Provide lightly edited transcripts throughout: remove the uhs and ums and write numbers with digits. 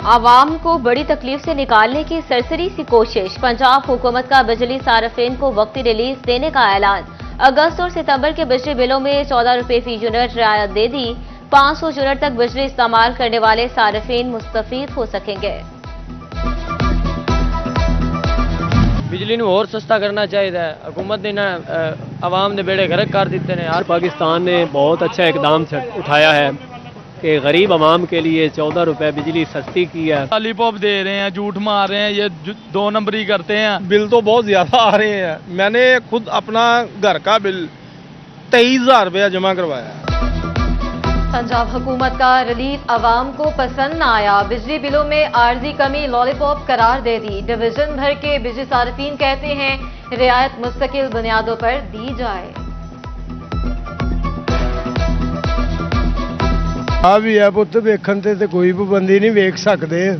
आवाम को बड़ी तकलीफ से निकालने की सरसरी सी कोशिश। पंजाब हुकूमत का बिजली सार्फिन को वक्ती रिलीफ देने का ऐलान। अगस्त और सितंबर के बिजली बिलों में 14 रुपए फी यूनिट रियायत दे दी। 500 यूनिट तक बिजली इस्तेमाल करने वाले सार्फिन मुस्तफीद हो सकेंगे। बिजली ਨੂੰ ਹੋਰ सस्ता करना चाहिए। हुकूमत ने ना आवाम ने बेड़े गर्क कर दिते हैं। यार पाकिस्तान ने बहुत अच्छा इकदाम उठाया है कि गरीब आवाम के लिए 14 रुपए बिजली सस्ती की है। लॉलीपॉप दे रहे हैं, झूठ मार रहे हैं, ये 2 नंबरी करते हैं। बिल तो बहुत ज्यादा आ रहे हैं। मैंने खुद अपना घर का बिल 23,000 रुपया जमा करवाया। पंजाब हुकूमत का रिलीफ आवाम को पसंद न आया। बिजली बिलों में आर्जी कमी लॉलीपॉप करार दे दी। डिवीजन भर के बिजली सार्फिन कहते हैं रियायत मुस्तकिल बुनियादों पर दी जाए। भी है पुत वेखन ते कोई पाबंदी नहीं वेख सकते,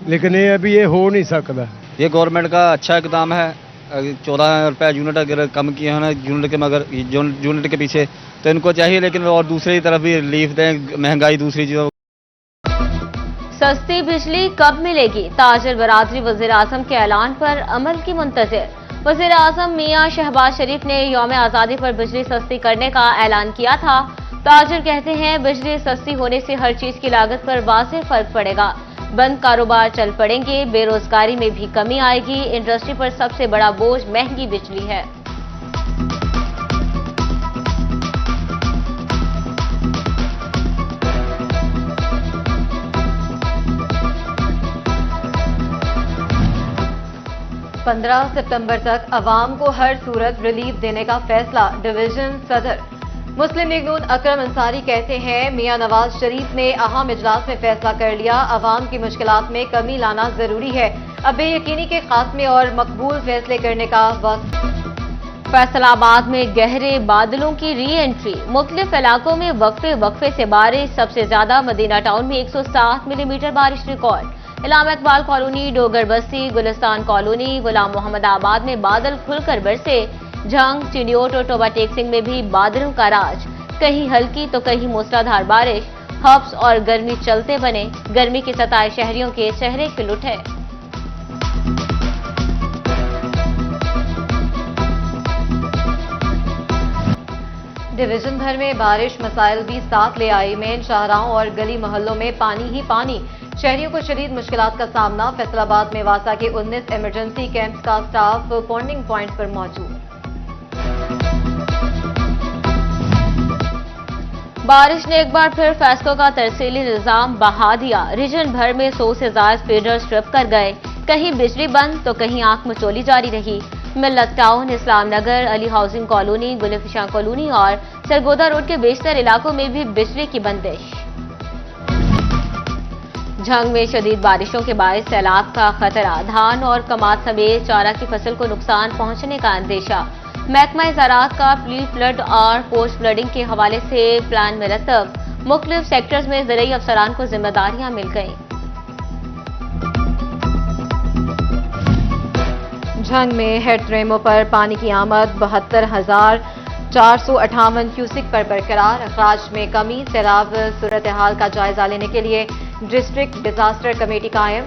लेकिन ये अभी ये हो नहीं सकता। ये गवर्नमेंट का अच्छा इकदाम है। 14 रुपये यूनिट अगर कम किए हैं ना यूनिट के, मगर यूनिट के पीछे तो इनको चाहिए, लेकिन और दूसरी तरफ भी रिलीफ दें। महंगाई दूसरी चीज़ों। सस्ती बिजली कब मिलेगी? ताजर बरादरी वज़ीर आज़म के ऐलान पर अमल की मुंतज़िर। वज़ीर आज़म मियां शहबाज शरीफ ने यौम आज़ादी पर बिजली सस्ती करने का ऐलान किया था। ताजर कहते हैं बिजली सस्ती होने से हर चीज की लागत पर वाज़ेह फर्क पड़ेगा। बंद कारोबार चल पड़ेंगे, बेरोजगारी में भी कमी आएगी। इंडस्ट्री पर सबसे बड़ा बोझ महंगी बिजली है। पंद्रह सितंबर तक अवाम को हर सूरत रिलीफ देने का फैसला। डिवीजन सदर मुस्लिम लीग नून अकरम अंसारी कहते हैं मियां नवाज शरीफ ने अहम इजलास में फैसला कर लिया, अवाम की मुश्किलात में कमी लाना जरूरी है। अब बेयकीनी के खात्मे और मकबूल फैसले करने का वक्त। फैसलाबाद में गहरे बादलों की री एंट्री। मुख्तलिफ इलाकों में वक्फे से बारिश। सबसे ज्यादा मदीना टाउन में 107 मिलीमीटर बारिश रिकॉर्ड। इलामा इकबाल कॉलोनी, डोगर बस्ती, गुलिस्तान कॉलोनी, गुलाम मोहम्मद आबाद में बादल खुलकर बरसे। झंग, चिडियोट और टोबा टेक सिंह में भी बादलों का राज। कहीं हल्की तो कहीं मूसलाधार बारिश। हब्स और गर्मी चलते बने। गर्मी के सताए शहरियों के चेहरे खिल उठे। डिवीजन भर में बारिश मसाइल भी साथ ले आई। मेन शाहराहों और गली मोहल्लों में पानी ही पानी। शहरियों को शदीद मुश्किलात का सामना। फैसलाबाद में वासा के 19 इमरजेंसी कैंप्स का स्टाफ पॉन्डिंग पॉइंट पर मौजूद। बारिश ने एक बार फिर फैसलों का तरसीली निजाम बहा दिया। रीजन भर में 100 से ज्यादा फीडर स्ट्रिप कर गए। कहीं बिजली बंद तो कहीं आंख मचोली जारी रही। Millat town, Islam Nagar, Ali housing colony, Gulfisha colony और सरगोदा रोड के बेशतर इलाकों में भी बिजली की बंदिश। झंग में शदीद बारिशों के बायस सैलाब का खतरा। धान और कमाद समेत चारा की फसल को नुकसान पहुंचने का अंदेशा। महकमा ज़राअत का प्री फ्लड और पोस्ट फ्लडिंग के हवाले से प्लान मुरतब। मुख्तलिफ सेक्टर्स में ज़रूरी अफसरान को जिम्मेदारियां मिल गईं। झंग में हेडरेमो पर पानी की आमद 72,458 क्यूसिक पर बरकरार। अखराज में कमी। सैलाब सूरत हाल का जायजा लेने के लिए डिस्ट्रिक्ट डिजास्टर कमेटी कायम।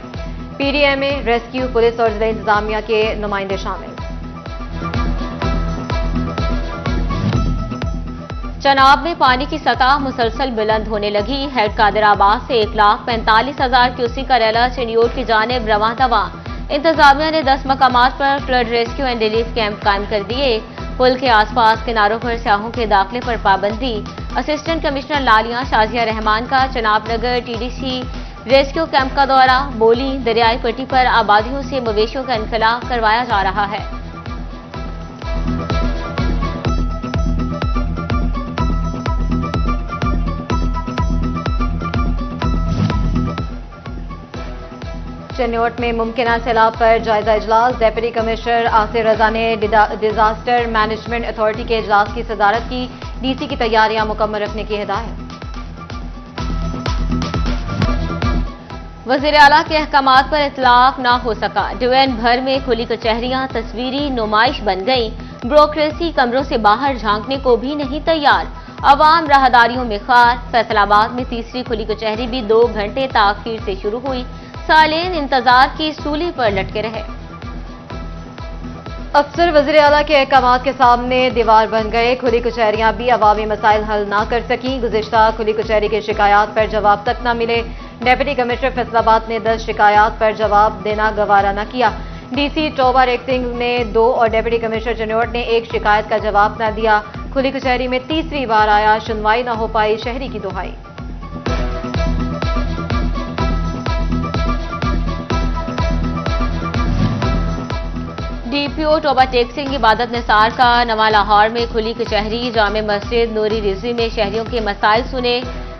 पीडीएमए, रेस्क्यू, पुलिस और जिला इंतजामिया के नुमाइंदे शामिल। चनाब में पानी की सतह मुसलसल बुलंद होने लगी। हेड कादिराबाद से 1,45,000 क्यूसिक का रेला चिडियोट की जानिब रवां दवा। इंतजामिया ने 10 मकामात पर flood rescue and relief camp कायम कर दिए। पुल के आसपास किनारों पर स्याहों के दाखिले पर पाबंदी। असिस्टेंट कमिश्नर लालिया शाजिया रहमान का चनाब नगर टीडीसी रेस्क्यू कैंप का दौरा। बोली दरियाई पट्टी पर आबादियों से मवेशियों का इनखला करवाया जा रहा है। चिडियोट में मुमकिन सैलाब पर जायजा इजलास। डेप्यूटी कमिश्नर आसिर रजा ने डिजास्टर मैनेजमेंट अथॉरिटी के इजलास की सदारत की। डीसी की तैयारियां मुकम्मल रखने की हिदायत। वज़ीर आला के अहकामात पर इतलाफ न हो सका। डिवीजन भर में खुली कचहरियां तस्वीरी नुमाइश बन गईं। ब्यूरोक्रेसी कमरों से बाहर झांकने को भी नहीं तैयार। आवाम राहदारियों में खार। फैसलाबाद में तीसरी खुली कचहरी भी 2 घंटे ताखीर से शुरू हुई। सालीन इंतजार की सूली पर लटके रहे। अफसर वज़ीर आला के अहकामात के सामने दीवार बन गए। खुली कचहरियां भी अवामी मसाइल हल ना कर सकी। गुज़िश्ता खुली कचहरी की शिकायत पर जवाब तक न मिले। डेप्यूटी कमिश्नर फैसलाबाद ने 10 शिकायत पर जवाब देना गवारा न किया। डीसी टोबा रेख सिंह ने 2 और डेप्यूटी कमिश्नर चिन्नौट ने 1 शिकायत का जवाब न दिया। खुली कचहरी में तीसरी बार आया, सुनवाई न हो पाई, शहरी की दुहाई। डीपीओ टोबा टेक सिंह इबादत निसार का नवा लाहौर में खुली कचहरी जामे मस्जिद नूरी रिजवी में शहरियों के मसाइल सुने।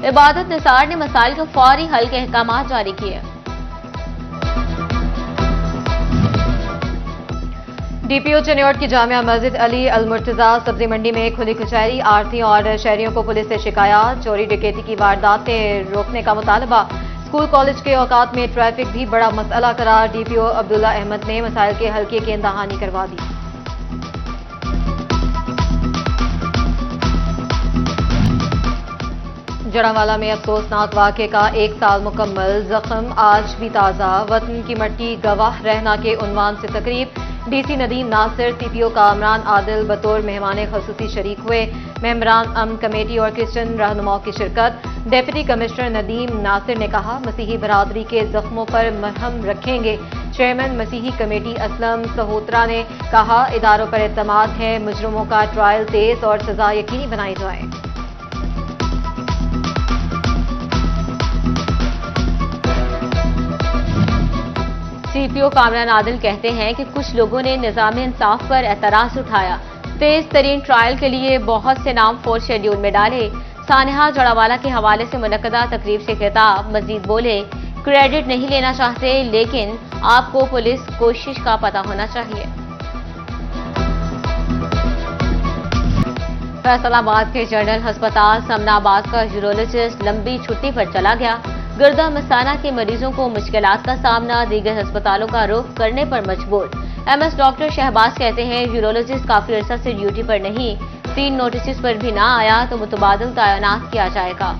इबादत निसार ने मसाइल के फौरी हल के अहकामात जारी किए। डीपीओ चिन्नौट की जामिया मस्जिद अली अल मुर्तजा सब्जी मंडी में खुली कचहरी। आरतियों और शहरियों को पुलिस से शिकायत। चोरी डकैती की वारदातें रोकने का मुतालबा। स्कूल कॉलेज के औकात में ट्रैफिक भी बड़ा मसला करार। डीपीओ अब्दुल्ला अहमद ने मसाइल के हल्के की इंतहानी करवा दी। जड़ावाला में अफसोसनाक वाक़े का 1 साल मुकम्मल। जख्म आज भी ताज़ा। वतन की मट्टी गवाह रहना के उन्वान से तकरीब। डीसी नदीम नासिर, सीपीओ कामरान आदिल बतौर मेहमान खसूसी शरीक हुए। मेंबरान अमन कमेटी और क्रिश्चियन रहनुमाओं की शिरकत। डेप्यूटी कमिश्नर नदीम नासिर ने कहा, मसीही बरादरी के जख्मों पर मरहम रखेंगे। चेयरमैन मसीही कमेटी असलम सहोत्रा ने कहा, इदारों पर एतमाद है, मुजरिमों का ट्रायल तेज और सजा यकीनी बनाई जाए। सीपीओ कामरान आदिल कहते हैं कि कुछ लोगों ने निजाम इंसाफ पर एतराज उठाया। तेज तरीन ट्रायल के लिए बहुत से नाम फोर्स शेड्यूल में डाले। सानिहा जड़ावाला के हवाले से मुनक्कदा तकरीब से खिताब। मजीद बोले, क्रेडिट नहीं लेना चाहते, लेकिन आपको पुलिस कोशिश का पता होना चाहिए। फैसलाबाद के जनरल अस्पताल समनाबाद का यूरोलॉजिस्ट लंबी छुट्टी पर चला गया। गर्दा मसाना के मरीजों को मुश्किलात का सामना, दीगर अस्पतालों का रुख करने पर मजबूर। एमएस डॉक्टर शहबाज कहते हैं, यूरोलॉजिस्ट काफी अरसा से ड्यूटी पर नहीं, 3 नोटिस पर भी ना आया तो मुतबादिल तैनात किया जाएगा।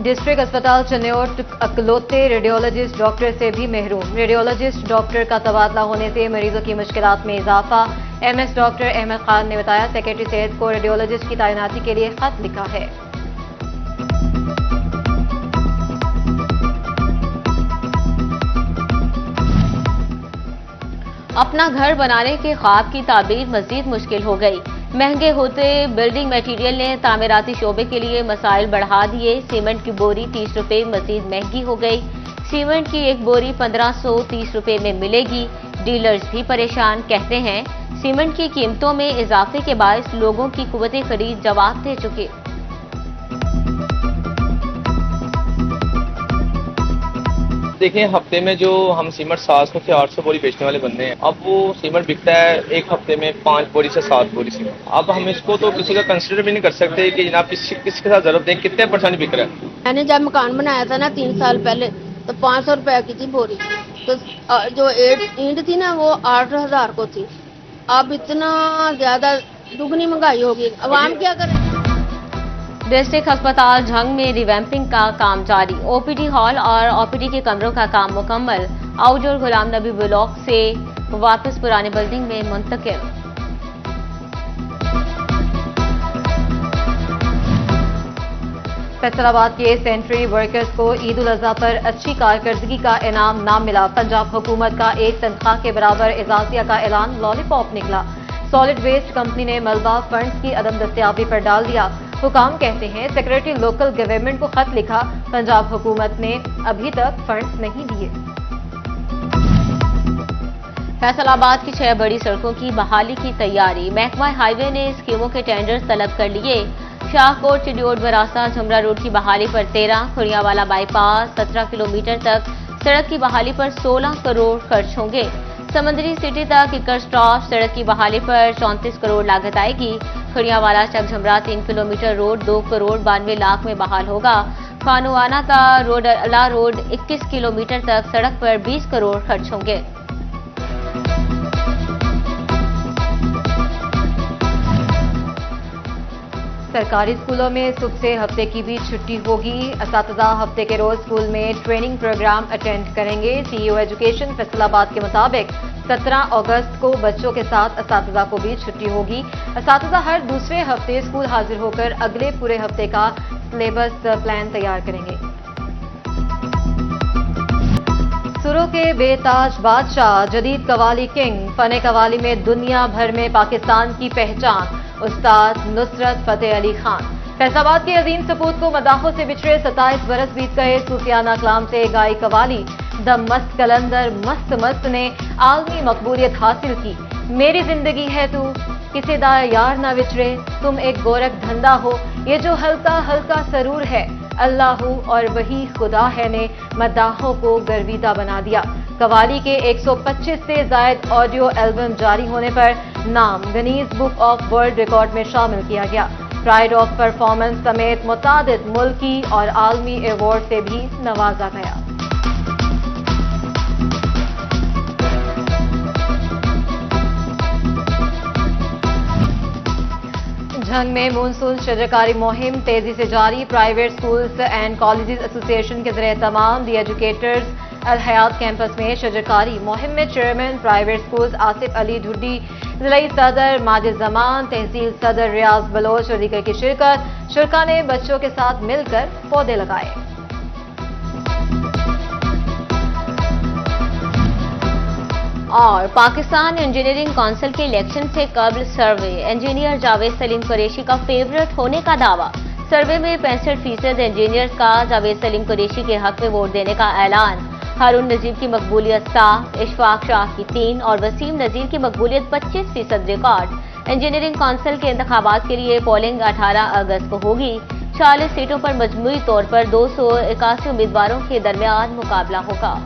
डिस्ट्रिक्ट अस्पताल चिन्नौट अकलौते रेडियोलॉजिस्ट डॉक्टर से भी महरूम। रेडियोलॉजिस्ट डॉक्टर का तबादला होने से मरीजों की मुश्किलात में इजाफा। एमएस डॉक्टर अहमद खान ने बताया, सेक्रेटरी सेहत को रेडियोलॉजिस्ट की तैनाती के लिए खत लिखा है। अपना घर बनाने के ख्वाब की ताबीर मजीद मुश्किल हो गई। महंगे होते बिल्डिंग मटेरियल ने तामीराती शोबे के लिए मसाइल बढ़ा दिए। सीमेंट की बोरी 30 रुपए मजीद महंगी हो गई। सीमेंट की एक बोरी 1530 रुपए में मिलेगी। डीलर्स भी परेशान, कहते हैं सीमेंट की कीमतों में इजाफे के बायस लोगों की कुव्वत खरीद जवाब दे चुके। देखिए, हफ्ते में जो हम सीमेंट 700 से 800 बोरी बेचने वाले बंदे हैं, अब वो सीमेंट बिकता है एक हफ्ते में 5 बोरी से 7 बोरी सीमेंट। अब हम इसको तो किसी का कंसिडर भी नहीं कर सकते कि जनाब किसके साथ जरूरत है, कितने % बिक रहा है। मैंने जब मकान बनाया था ना 3 साल पहले, तो 500 रुपए की थी बोरी। तो जो ईंट थी ना वो 8000 को थी। अब इतना ज्यादा दुगनी महंगाई होगी, अवाम क्या करे। डिस्ट्रिक्ट अस्पताल झंग में रिवैम्पिंग का काम जारी। ओपीडी हॉल और ओपीडी के कमरों का काम मुकम्मल। आउटडोर गुलाम नबी ब्लॉक से वापस पुरानी बिल्डिंग में मुंतकिल। फैसलाबाद के सेंट्री वर्कर्स को ईद उल अजहा पर अच्छी कारकर्दगी का इनाम ना मिला। पंजाब हुकूमत का एक तनख्वाह के बराबर एजाजिया का ऐलान लॉलीपॉप निकला। सॉलिड वेस्ट कंपनी ने मलबा फंड्स की अदम दस्तियाबी पर डाल दिया। हुकाम कहते हैं, सेक्रेटरी लोकल गवर्नमेंट को खत लिखा, पंजाब हुकूमत ने अभी तक फंड्स नहीं दिए। फैसलाबाद की 6 बड़ी सड़कों की बहाली की तैयारी। महकमा हाईवे ने स्कीमों के टेंडर्स तलब कर लिए। शाहकोट चिडियोट बरासा झुमरा रोड की बहाली पर 13, खुड़ियावाला बाईपास 17 किलोमीटर तक सड़क की बहाली पर 16 करोड़ खर्च होंगे। समंदरी सिटी तक इकर स्टॉप सड़क की बहाली पर 34 करोड़ लागत आएगी। खुड़ियावाला चक झुमरा 3 किलोमीटर रोड 2 करोड़ 92 लाख में बहाल होगा। खानुआना का रोड अला रोड 21 किलोमीटर तक सड़क पर 20 करोड़ खर्च होंगे। सरकारी स्कूलों में सुबह से हफ्ते की भी छुट्टी होगी। असातिज़ा हफ्ते के रोज स्कूल में ट्रेनिंग प्रोग्राम अटेंड करेंगे। सीईओ एजुकेशन फैसलाबाद के मुताबिक 17 अगस्त को बच्चों के साथ असातिज़ा को भी छुट्टी होगी। असातिज़ा हर दूसरे हफ्ते स्कूल हाजिर होकर अगले पूरे हफ्ते का सिलेबस प्लान तैयार करेंगे। सुरों के बेताज बादशाह, जदीद कवाली किंग, फने कवाली में दुनिया भर में पाकिस्तान की पहचान, उस्ताद नुसरत फतेह अली खान। फैसलाबाद के अजीम सपूत को मदाहों से बिछड़े 27 बरस बीत गए। सूफियाना कलाम से गाई कवाली द मस्त कलंदर मस्त मस्त ने आलमी मकबूलियत हासिल की। मेरी जिंदगी है तू, किसी दा यार ना विचरे, तुम एक गोरख धंधा हो, ये जो हल्का हल्का सरूर है, अल्लाहू और वही खुदा है ने मदाहों को गर्विदा बना दिया। कवाली के 125 से जायद ऑडियो एल्बम जारी होने पर नाम Guinness book of world record में शामिल किया गया। प्राइड ऑफ परफॉर्मेंस समेत मुतादिद मुल्की और आलमी अवार्ड से भी नवाजा गया। झंग में मानसून शजरकारी मुहिम तेजी से जारी। Private schools and colleges association के ज़रिए तमाम दी एजुकेटर्स अल हयात कैंपस में शजरकारी मुहिम में chairman private schools Asif Ali Dhuddi, जिलाई सदर माजिद जमान, तहसील सदर रियाज बलोच और दीगर की शिरकत। शुरा ने बच्चों के साथ मिलकर पौधे लगाए। और पाकिस्तान इंजीनियरिंग काउंसिल के इलेक्शन से कबल सर्वे, इंजीनियर जावेद सलीम कुरैशी का फेवरेट होने का दावा। सर्वे में 65% इंजीनियर्स का जावेद सलीम कुरैशी के हक में वोट देने का ऐलान। हारून नजीर की मकबूलियत 7, इशफाक शाह की 3 और वसीम नजीर की मकबूलियत 25% रिकॉर्ड। इंजीनियरिंग काउंसिल के इंतखाबात के लिए पोलिंग 18 अगस्त को होगी। 40 सीटों पर मजमूई तौर पर 281 उम्मीदवारों के दरमियान मुकाबला होगा।